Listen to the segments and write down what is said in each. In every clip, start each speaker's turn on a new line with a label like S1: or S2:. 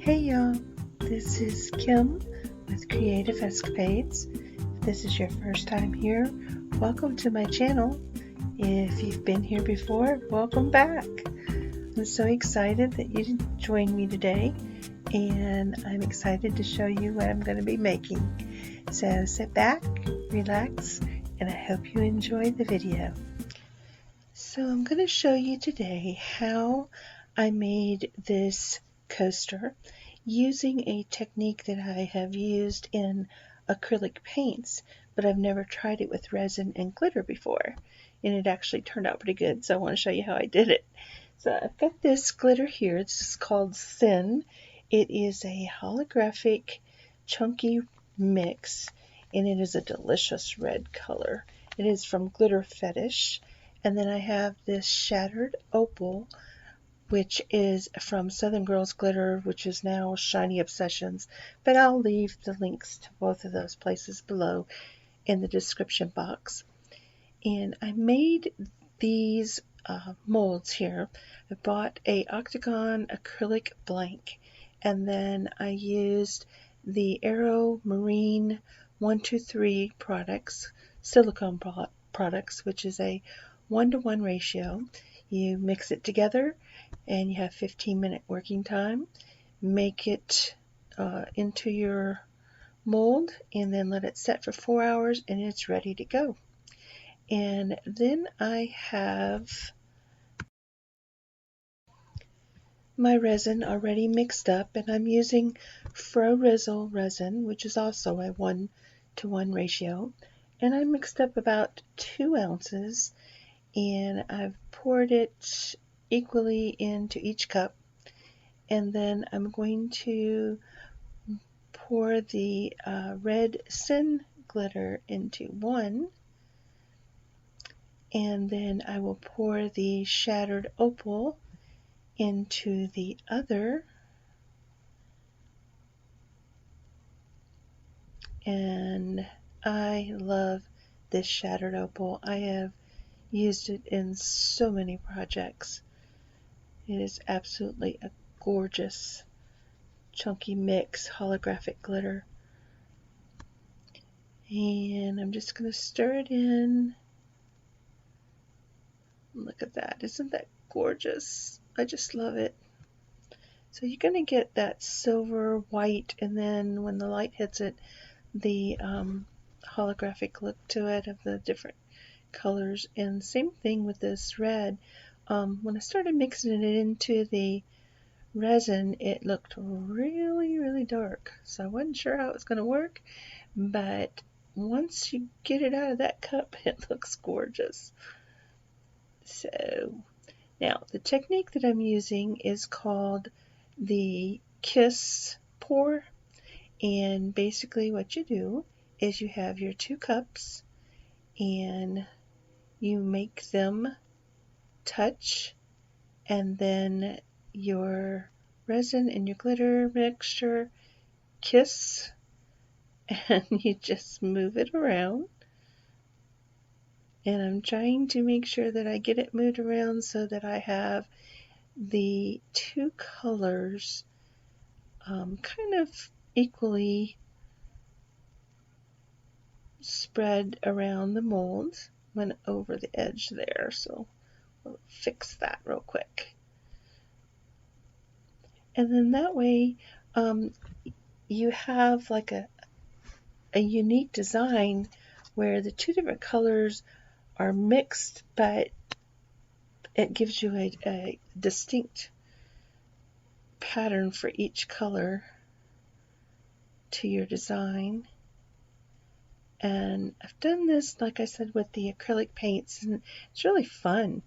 S1: Hey y'all, this is Kim with Creative Escapades. If this is your first time here, welcome to my channel. If you've been here before, welcome back. I'm so excited that you joined me today, and I'm excited to show you what I'm going to be making. So sit back, relax, and I hope you enjoy the video. So I'm going to show you today how I made this coaster using a technique that I have used in acrylic paints, but I've never tried it with resin and glitter before, and it actually turned out pretty good, so I want to show you how I did it. So I've got this glitter here. This is called Sin. It is a holographic chunky mix, and it is a delicious red color. It is from Glitter Fetish. And then I have this Shattered Opal, which is from Southern Girls Glitter, which is now Shiny Obsessions, but I'll leave the links to both of those places below in the description box. And I made these molds here. I bought a Octagon acrylic blank, and then I used the Aero Marine 123 products, silicone products, which is a 1-to-1 ratio. You mix it together and you have 15-minute working time. Make it into your mold and then let it set for 4 hours and it's ready to go. And then I have my resin already mixed up, and I'm using Fro-Rizzle resin, which is also a 1-to-1 ratio. And I mixed up about 2 ounces, and I've poured it equally into each cup. And then I'm going to pour the red Sin glitter into one, and then I will pour the Shattered Opal into the other, and I love this Shattered Opal. I have used it in so many projects. It is absolutely a gorgeous chunky mix holographic glitter. And I'm just going to stir it in. Look at that. Isn't that gorgeous? I just love it. So you're going to get that silver white, and then when the light hits it, the holographic look to it of the different colors. And same thing with this red. When I started mixing it into the resin, it looked really dark, so I wasn't sure how it was going to work, but once you get it out of that cup, it looks gorgeous. So now the technique that I'm using is called the Kiss Pour, and basically what you do is you have your 2 cups and you make them touch, and then your resin and your glitter mixture kiss, and you just move it around. And I'm trying to make sure that I get it moved around so that I have the 2 colors kind of equally spread around the mold. Went over the edge there, so we'll fix that real quick. And then that way you have like a unique design where the 2 different colors are mixed, but it gives you a distinct pattern for each color to your design. And I've done this, like I said, with the acrylic paints, and it's really fun,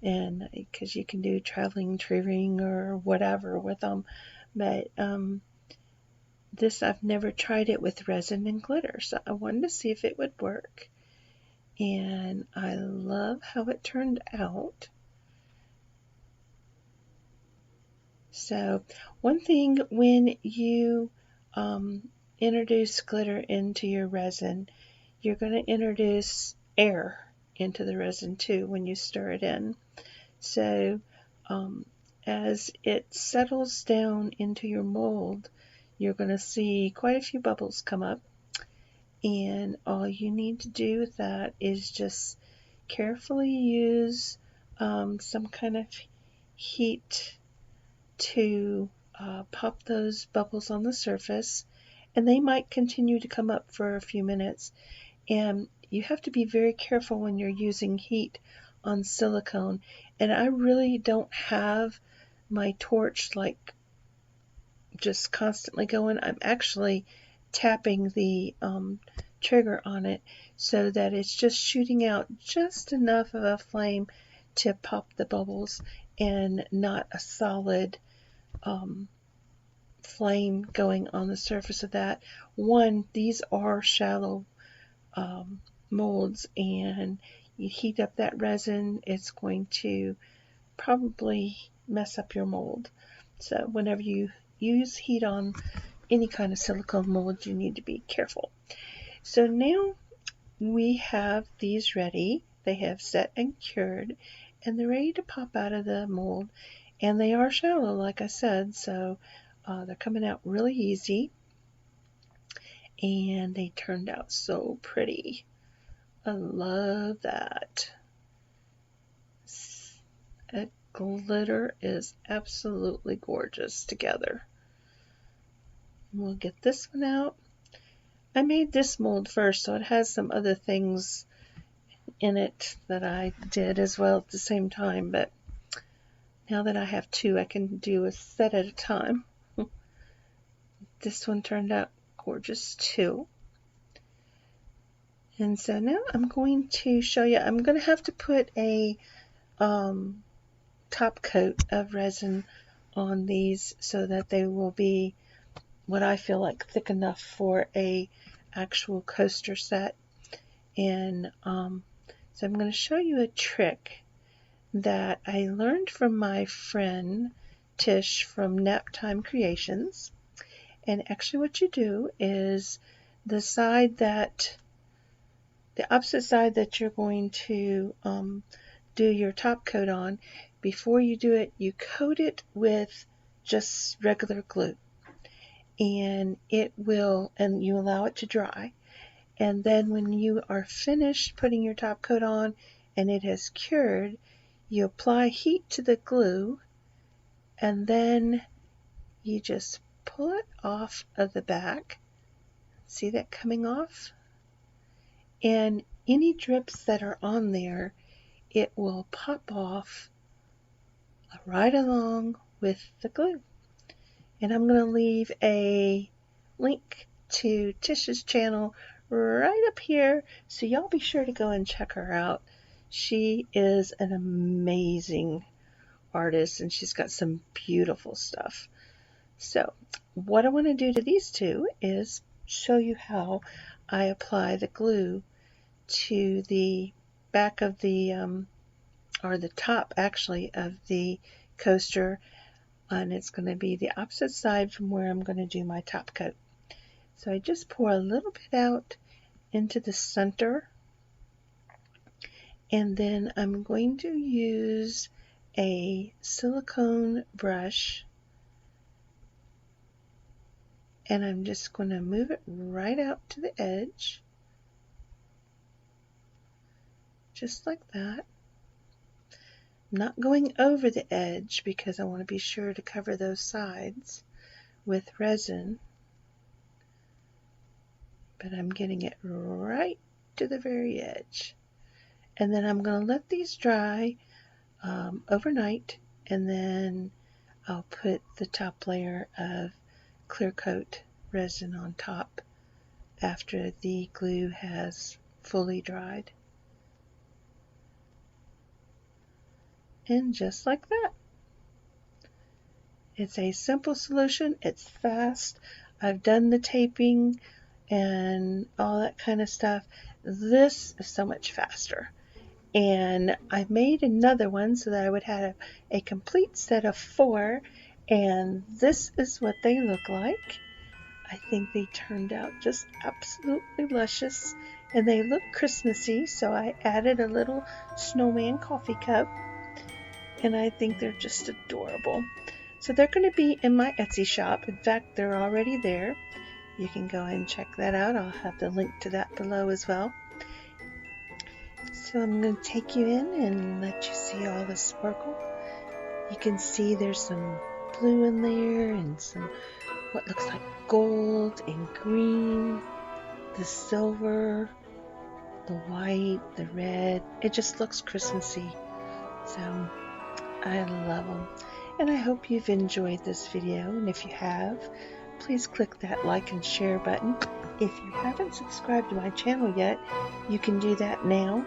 S1: and because you can do traveling tree ring or whatever with them. But this, I've never tried it with resin and glitter, so I wanted to see if it would work, and I love how it turned out. So one thing, when you introduce glitter into your resin, you're going to introduce air into the resin too when you stir it in. So as it settles down into your mold, you're going to see quite a few bubbles come up. And all you need to do with that is just carefully use some kind of heat to pop those bubbles on the surface. And they might continue to come up for a few minutes. And you have to be very careful when you're using heat on silicone. And I really don't have my torch like just constantly going. I'm actually tapping the trigger on it so that it's just shooting out just enough of a flame to pop the bubbles and not a solid flame going on the surface of that. One, these are shallow molds, and you heat up that resin, it's going to probably mess up your mold. So whenever you use heat on any kind of silicone mold, you need to be careful. So now we have these ready. They have set and cured, and they're ready to pop out of the mold. And they are shallow, like I said, so they're coming out really easy. And they turned out so pretty. I love that. Glitter is absolutely gorgeous together. We'll get this one out. I made this mold first, so it has some other things in it that I did as well at the same time, but now that I have two, I can do a set at a time. This one turned out gorgeous too. And so now I'm going to show you, I'm going to have to put a top coat of resin on these so that they will be what I feel like thick enough for a actual coaster set. And so I'm going to show you a trick that I learned from my friend Tish from Naptime Creations. And actually what you do is the opposite side that you're going to do your top coat on, before you do it, you coat it with just regular glue. And you allow it to dry. And then when you are finished putting your top coat on and it has cured, you apply heat to the glue, and then you just pull it off of the back. See that coming off? And any drips that are on there, it will pop off right along with the glue. And I'm going to leave a link to Tish's channel right up here, so y'all be sure to go and check her out. She is an amazing artist, and she's got some beautiful stuff. So what I want to do to these two is show you how I apply the glue to the back of the or the top actually of the coaster, and it's going to be the opposite side from where I'm going to do my top coat. So I just pour a little bit out into the center, and then I'm going to use a silicone brush, and I'm just going to move it right out to the edge, just like that. I'm not going over the edge because I want to be sure to cover those sides with resin, but I'm getting it right to the very edge. And then I'm going to let these dry overnight, and then I'll put the top layer of clear coat resin on top after the glue has fully dried. And just like that. It's a simple solution. It's fast. I've done the taping and all that kind of stuff. This is so much faster. And I made another one so that I would have a complete set of 4, and this is what they look like. I think they turned out just absolutely luscious, and they look Christmassy, so I added a little snowman coffee cup, and I think they're just adorable. So they're going to be in my Etsy shop. In fact, they're already there. You can go and check that out. I'll have the link to that below as well. So I'm going to take you in and let you see all the sparkle. You can see there's some blue in there and some what looks like gold and green, the silver, the white, the red. It just looks Christmassy. So I love them. And I hope you've enjoyed this video. And if you have, please click that like and share button. If you haven't subscribed to my channel yet, you can do that now.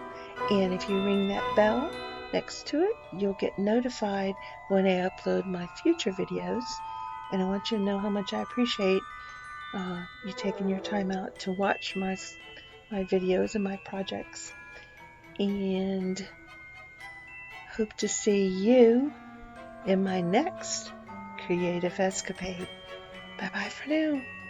S1: And if you ring that bell next to it, you'll get notified when I upload my future videos. And I want you to know how much I appreciate you taking your time out to watch my videos and my projects. And hope to see you in my next creative escapade. Bye bye for now.